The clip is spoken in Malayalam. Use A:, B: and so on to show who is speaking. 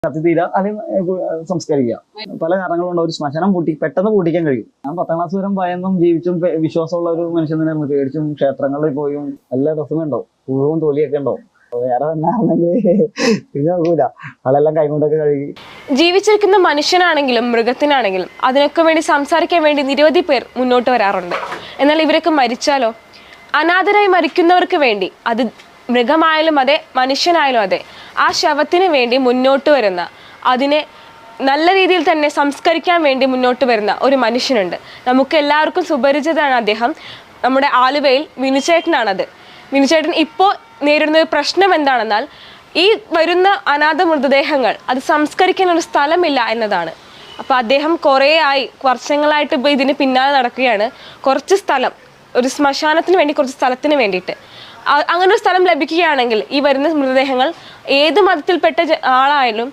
A: കത്തിത്തീര അല്ലെങ്കിൽ സംസ്കരിക്കുക. പല കാരണങ്ങളുണ്ട്. ഒരു ശ്മശാനം പെട്ടെന്ന് പൂട്ടിക്കാൻ കഴിയും. ഞാൻ 10ാം ക്ലാസ് വരെ ഭയന്നും ജീവിച്ചും വിശ്വാസമുള്ള ഒരു മനുഷ്യൻ തന്നെയായിരുന്നു. പേടിച്ചും ക്ഷേത്രങ്ങളിൽ പോയും എല്ലാ രസമേ ഉണ്ടാവും. പൂവും തൊലിയൊക്കെ ഉണ്ടാവും. വേറെ തന്നെ നോക്കൂല, ആളെല്ലാം കൈകൊണ്ടൊക്കെ കഴുകി.
B: ജീവിച്ചിരിക്കുന്ന മനുഷ്യനാണെങ്കിലും മൃഗത്തിനാണെങ്കിലും അതിനൊക്കെ വേണ്ടി സംസാരിക്കാൻ വേണ്ടി നിരവധി പേർ മുന്നോട്ട് വരാറുണ്ട്. എന്നാൽ ഇവരൊക്കെ മരിച്ചാലോ? അനാഥരായി മരിക്കുന്നവർക്ക് വേണ്ടി, അത് മൃഗമായാലും അതെ മനുഷ്യനായാലും അതെ, ആ ശവത്തിന് വേണ്ടി മുന്നോട്ട് വരുന്ന, അതിനെ നല്ല രീതിയിൽ തന്നെ സംസ്കരിക്കാൻ വേണ്ടി മുന്നോട്ട് വരുന്ന ഒരു മനുഷ്യനുണ്ട്. നമുക്ക് എല്ലാവർക്കും സുപരിചിതനാണ് അദ്ദേഹം. നമ്മുടെ ആലുവയിൽ വിനുചേട്ടനാണത്. വിനുചേട്ടൻ ഇപ്പോൾ നേരിടുന്ന ഒരു പ്രശ്നം എന്താണെന്നാൽ ഈ വരുന്ന അനാഥ മൃതദേഹങ്ങൾ അത് സംസ്കരിക്കാൻ ഒരു സ്ഥലമില്ല എന്നതാണ്. അപ്പോൾ അദ്ദേഹം വർഷങ്ങളായിട്ട് ഇപ്പോൾ ഇതിന് പിന്നാലെ നടക്കുകയാണ്. കുറച്ച് സ്ഥലം, ഒരു ശ്മശാനത്തിന് വേണ്ടി കുറച്ച് സ്ഥലത്തിന് വേണ്ടിയിട്ട് അങ്ങനെ ഒരു സ്ഥലം ലഭിക്കുകയാണെങ്കിൽ ഈ വരുന്ന മൃതദേഹങ്ങൾ ഏത് മതത്തിൽപ്പെട്ട ആളായാലും